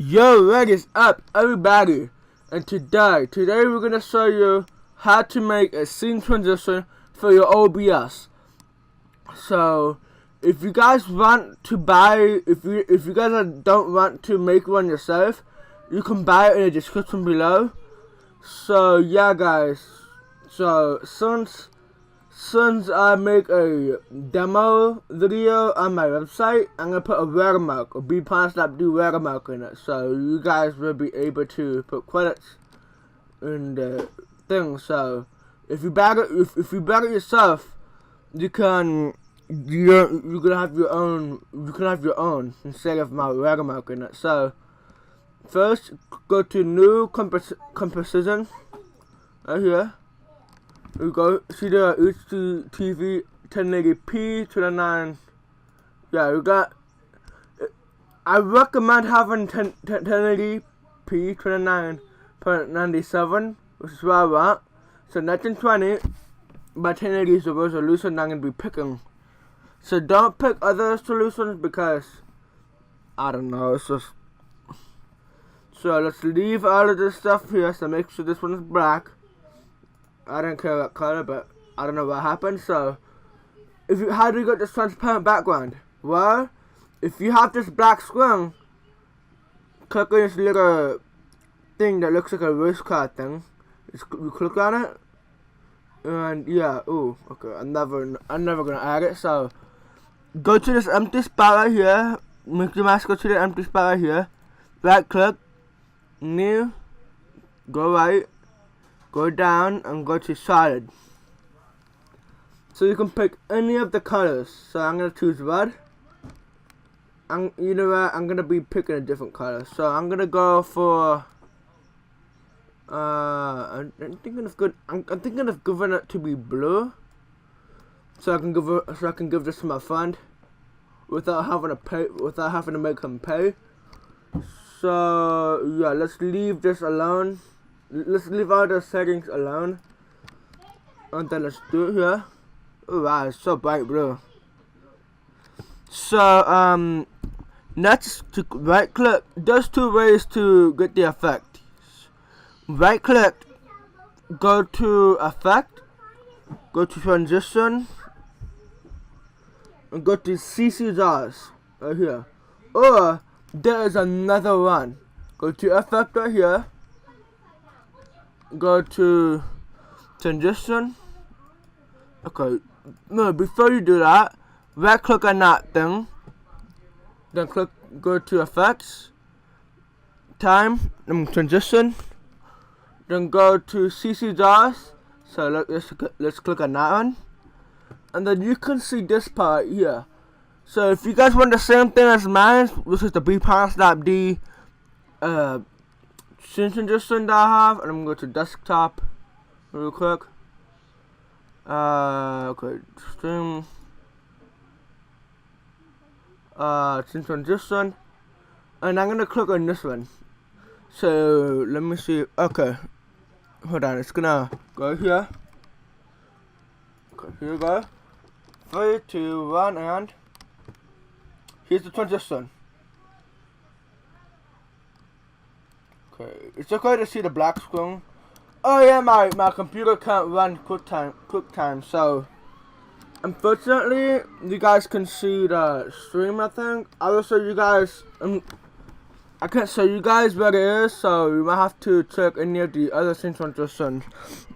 Yo, what is up, everybody? And today we're gonna show you how to make a scene transition for your OBS. So, if you guys want to buy, if you guys don't want to make one yourself, you can buy it in the description below. So yeah, guys. So since I make a demo video on my website, I'm gonna put a watermark, a B-do watermark in it, so you guys will be able to put credits in the thing. So if you bag it, if you bag it yourself, you can have your own instead of my watermark in it. So first, go to new composition right here. We go see the HDTV 1080p 29. Yeah, we got. I recommend having 1080p 29.97, which is what I want. So 1920 by 1080 is the resolution I'm gonna be picking. So don't pick other solutions because I don't know. It's just. So let's leave all of this stuff here. So make sure this one is black. I don't care what color, but I don't know what happened. So, how do you get this transparent background? Well, if you have this black screen, click on this little thing that looks like a race car thing. You click on it, and yeah, ooh, okay. I'm never gonna add it. So, go to this empty spot right here. Make your mouse go to the empty spot right here. Right click, new, go right. Go down and go to solid. So you can pick any of the colors. So I'm gonna choose red. You know what? I'm gonna be picking a different color. So I'm gonna go for. I'm thinking of giving it to be blue. So I can give this to my friend without having to make him pay. So yeah, let's leave this alone. Let's leave all the settings alone, and then let's do it here. Oh wow, it's so bright blue. So next, to right click. There's two ways to get the effect. Right click, go to effect, go to transition, and go to CC JAWS right here. Or there is another one. Go to effect right here. Go to transition. Okay, no, before you do that, right click on that thing. Then go to effects, time, and transition. Then go to CC JAWS. So let's click on that one. And then you can see this part here. So if you guys want the same thing as mine, which is the B-do scene transition that I have, and I'm going to go to desktop real quick. Okay, stream. Scene transition, and I'm gonna click on this one. So let me see. Okay, hold on. It's gonna go here. Okay, here we go. 3, 2, 1, and here's the transition. Okay, it's okay to see the black screen. Oh yeah, my computer can't run QuickTime, so unfortunately you guys can see the stream. I think I will show you guys. I can't show you guys what it is, so you might have to check any of the other scene transitions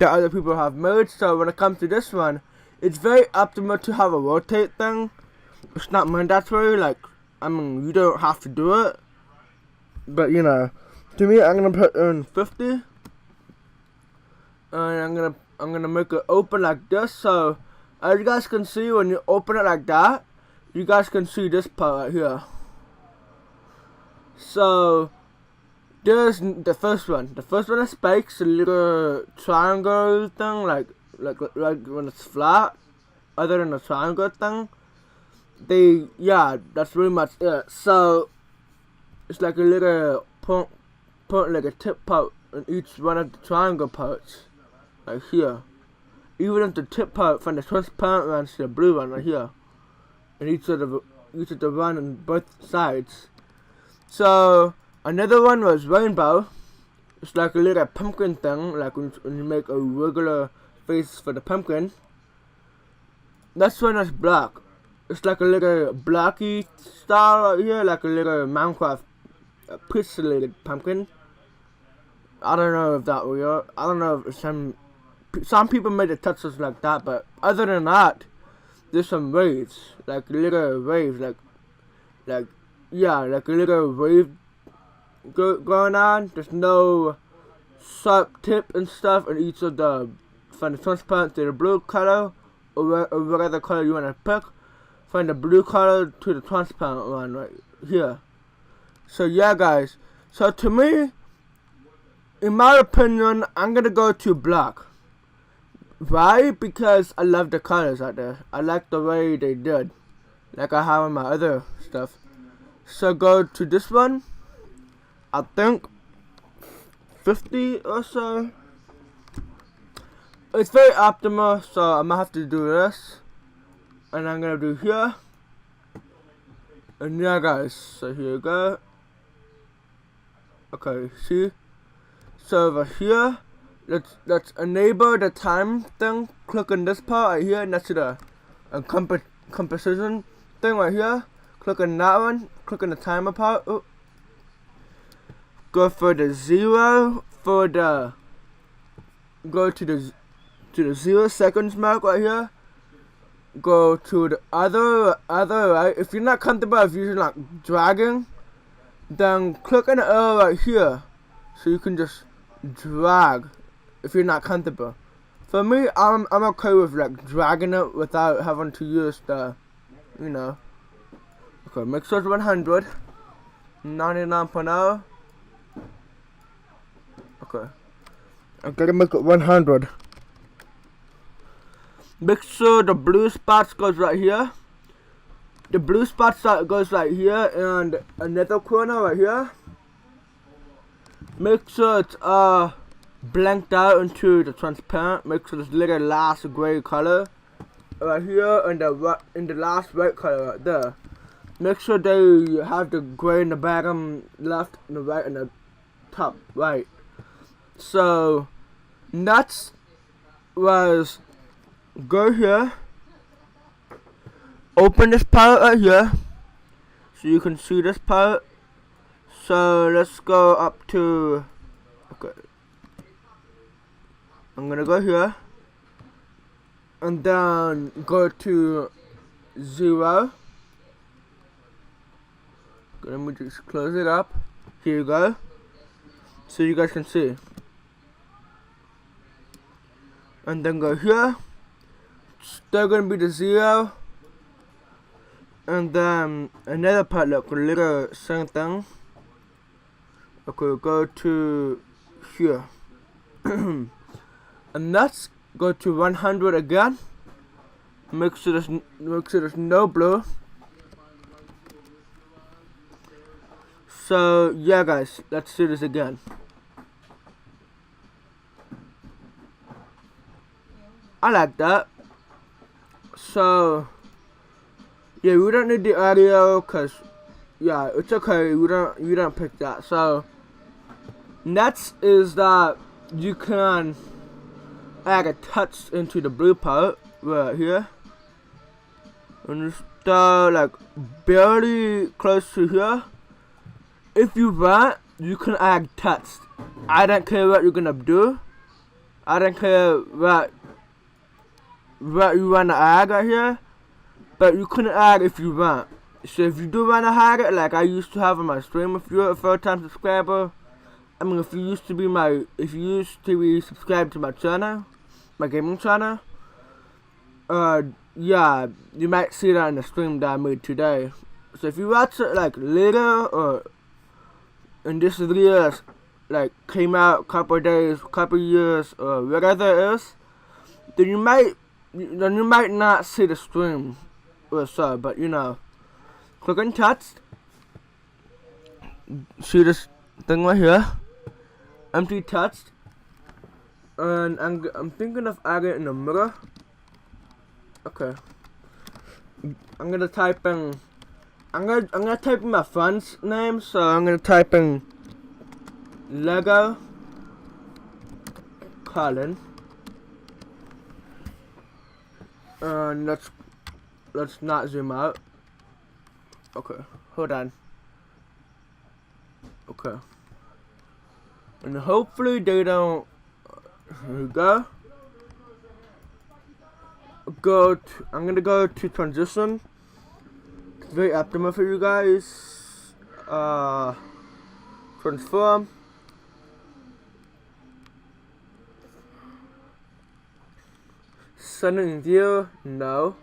that other people have made. So when it comes to this one, it's very optimal to have a rotate thing. It's not mandatory. Like, I mean, you don't have to do it, but you know. To me, I'm gonna put in 50, and I'm gonna make it open like this. So as you guys can see, when you open it like that, you guys can see this part right here. So there's the first one. The first one is spikes, a little triangle thing, like when it's flat. Other than the triangle thing, that's pretty much it. So it's like a little point, like a tip part in each one of the triangle parts, like here. Even if the tip part from the transparent one to the blue one right here, and each of the one on both sides. So Another one was rainbow. It's like a little pumpkin thing, like when you make a regular face for the pumpkin. That's one that's black. It's like a little blocky style right here, like a little Minecraft pixelated pumpkin. I don't know if that real. I don't know if some people made the textures like that, but other than that, there's some waves, like little waves, like a little wave going on. There's no sharp tip and stuff in each of the, from the transparent to the blue color, or whatever color you want to pick. From the blue color to the transparent one right here. So yeah, guys. So to me, in my opinion, I'm gonna go to black. Why? Because I love the colors out there. I like the way they did, like I have in my other stuff. So go to this one. I think 50 or so. It's very optimal, so I'm gonna have to do this, and I'm gonna do here. And yeah, guys. So here you go. Okay, see. So over here, let's enable the time thing. Click on this part right here next to the composition thing right here. Click on that one. Click on the timer part. Ooh. Go for the 0 for the. Go to the 0 seconds mark right here. Go to the other right. If you're not comfortable if you're like dragging, then click on the arrow right here, so you can just drag if you're not comfortable. For me, I'm okay with like dragging it without having to use the, you know. Okay, make sure it's 100. 99.0. Okay, I'm gonna make it 100. Make sure the blue spots goes right here. The blue spots goes right here, and another corner right here. Make sure it's blanked out into the transparent. Make sure this little last gray color right here, and the last white color right there. Make sure they have the gray in the bottom left, and the white in the top right. So next was go here, open this palette right here, so you can see this palette. So let's go up to, okay, I'm gonna go here, and then go to 0. Okay, let me just close it up. Here you go, so you guys can see. And then go here. Still gonna be the 0. And then another part, look, a little same thing. Okay, go to here. And let's go to 100 again. Make sure there's no blue. So yeah, guys, let's do this again. I like that. So yeah, we don't need the audio, cause yeah, it's okay. You don't pick that. So next is that you can add a text into the blue part right here, and start like barely close to here. If you want, you can add text. I don't care what you're gonna do. I don't care what you wanna add right here, but you can add if you want. So if you do wanna add it, like I used to have on my stream, if you're a first-time subscriber, I mean, if you used to be subscribed to my channel, my gaming channel, yeah, you might see that in the stream that I made today. So if you watch it like later, or in this video like came out couple days, couple years, or whatever it is, then you might not see the stream or so. But you know, click on text. See this thing right here, empty text, and I'm thinking of adding it in the middle. Okay, I'm gonna type in my friend's name, so I'm gonna type in Lego colon, and let's not zoom out. Okay, hold on. Okay, and hopefully they don't. Here we go. I'm gonna go to transition. It's very optimal for you guys. Transform. Sending view, no.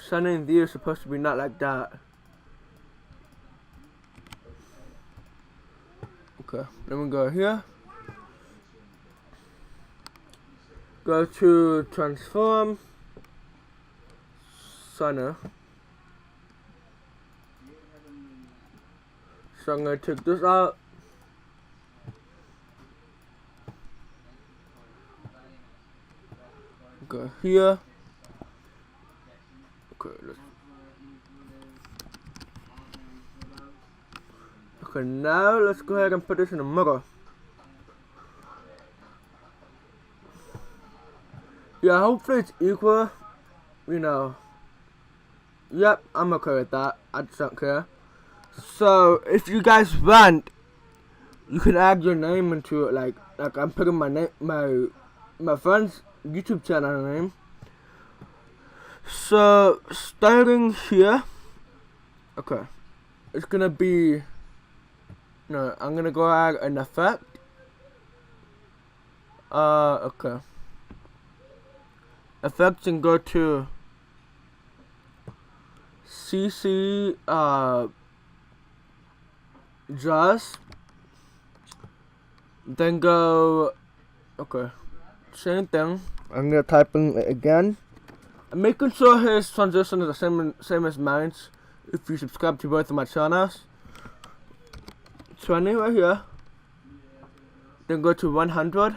Sending view is supposed to be not like that. Okay, then we go here. Go to transform. Center. So I'm gonna take this out. Go here. Okay, now let's go ahead and put this in the middle. Yeah, hopefully it's equal. You know. Yep, I'm okay with that. I just don't care. So if you guys want, you can add your name into it. Like I'm putting my name, my friend's YouTube channel name. So starting here, okay, it's gonna be. No, I'm gonna go add an effect. Okay. Effects and go to CC Jaws. Then go, okay, same thing. I'm gonna type in it again. I'm making sure his transition is the same as mine. If you subscribe to both of my channels. 20 right here. Then go to 100.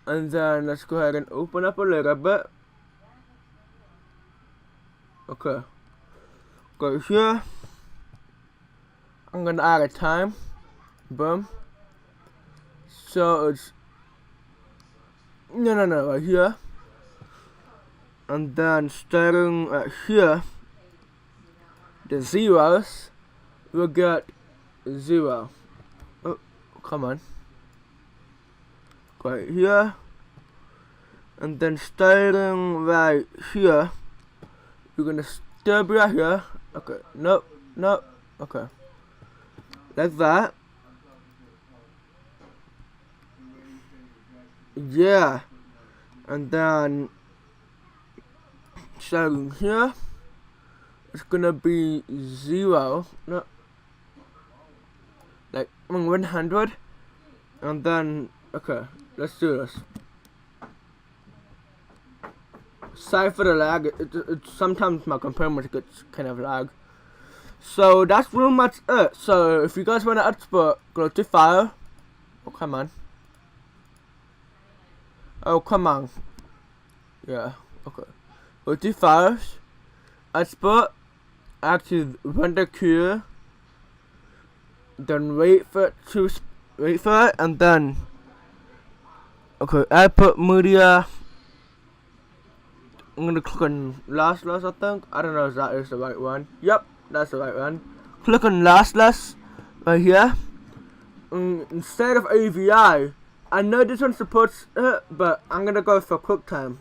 And then let's go ahead and open up a little bit. Okay. Go here. I'm gonna add a time. Boom. So it's no, right here. And then starting right here, the zeros will get 0. Oh, come on. Right here. And then starting right here, you're gonna still be right here. Okay, nope, okay. Like that. Yeah. And then starting here, it's gonna be 0. No. Like 100. And then, okay, let's do this. Sorry for the lag. Sometimes my computer gets kind of lag. So that's pretty much it. So if you guys want to export, go to File. Oh come on. Oh come on. Yeah. Okay. Go to Files. Export. Actually render queue. Then wait for it, and then okay, output media. I'm gonna click on last, I think. I don't know if that is the right one. Yep, that's the right one. Click on last right here. Instead of AVI, I know this one supports it, but I'm gonna go for QuickTime.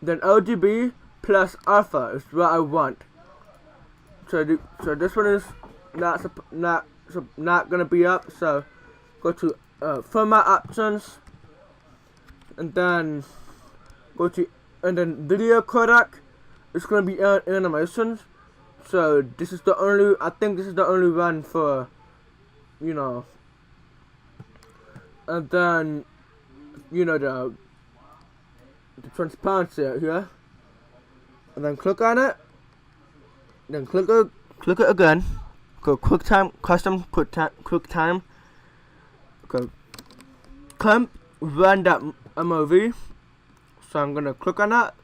Then ODB plus alpha is what I want. So this one is not gonna be up. So go to format options, and then go to video codec. It's gonna be animations. So this is the only. I think this is the only one for, you know. And then, you know, the transparency here. And then click on it. Then click it again. Go QuickTime, custom QuickTime. Go run that MOV. So I'm gonna click on that.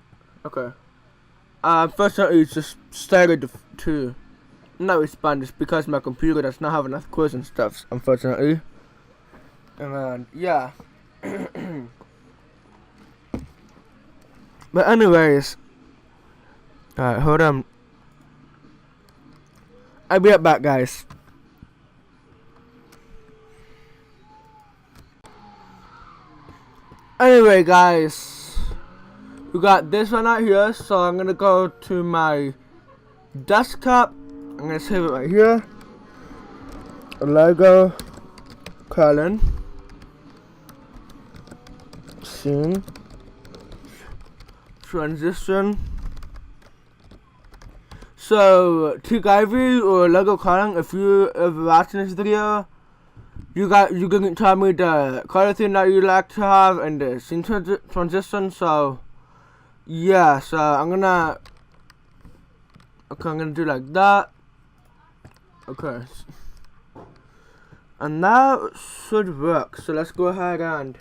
Okay. Unfortunately, it's just started to not respond just because my computer does not have enough cores and stuff, unfortunately. And yeah. But anyways, alright, hold on. I'll be right back, guys. Anyway, guys, we got this one out here, so I'm gonna go to my desktop. I'm gonna save it right here. Lego colon scene transition. So to guide you or Lego colon, if you are watching this video, you can tell me the color theme that you like to have and the scene transition. So yeah, so I'm gonna do like that. Okay, and now it should work. So let's go ahead and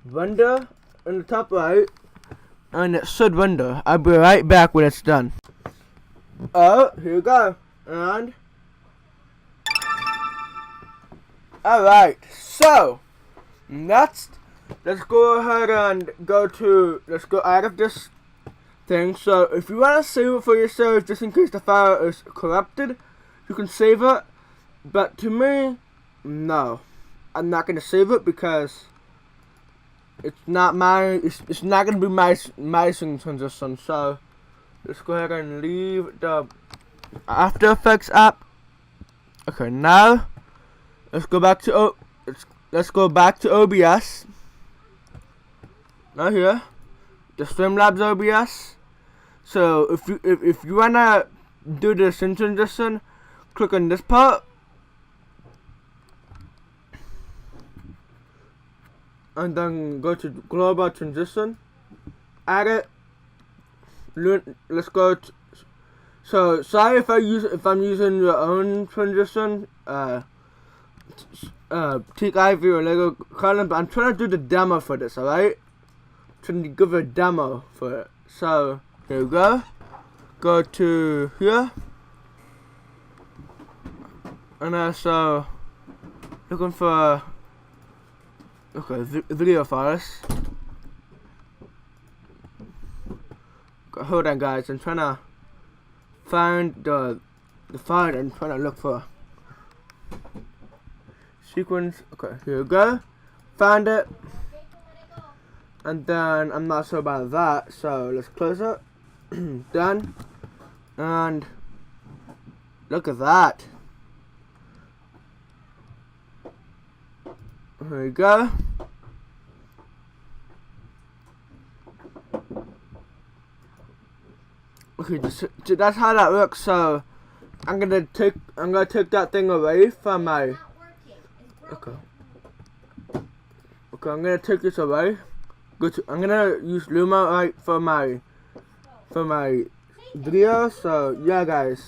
render in the top right, and it should render. I'll be right back when it's done. Oh, here we go. And alright, so next let's go ahead and let's go out of this thing. So if you want to save it for yourself just in case the file is corrupted, you can save it, but to me, no, I'm not gonna save it because it's not gonna be my scene transition. So let's go ahead and leave the After Effects app. Okay, now let's go back to OBS. Now here, the SLOBS OBS. So if you wanna do the scene transition, click on this part, and then go to global transition, add it. Let's go to, so sorry if I'm using your own transition, Teak Ivy or Lego column, but I'm trying to do the demo for this, alright? Trying to give a demo for it. So here we go. Go to here. And so looking for video files. Hold on, guys. I'm trying to find the file I'm trying to look for. Sequence. Okay, here we go. Found it. And then I'm not sure about that, so let's close it. Done. And look at that. Here we go. Okay, that's how that works. So I'm gonna take that thing away from my. Okay, I'm gonna take this away. I'm gonna use Luma right for my video. So yeah, guys,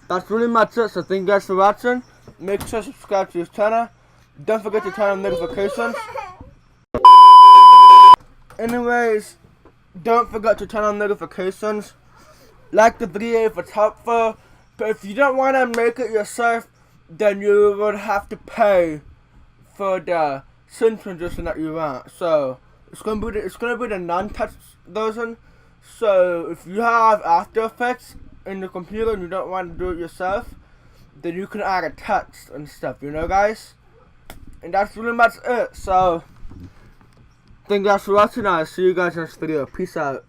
that's really much it. So thank you guys for watching. Make sure to subscribe to this channel. Don't forget to turn on notifications. Anyways, don't forget to turn on notifications. Like the video if it's helpful. But if you don't want to make it yourself, then you would have to pay for the scene transition that you want. So it's gonna be the non-touch version. So if you have After Effects in the computer and you don't want to do it yourself, then you can add a text and stuff, you know, guys. And that's really much it. So thank you guys for watching. I'll see you guys in this video. Peace out.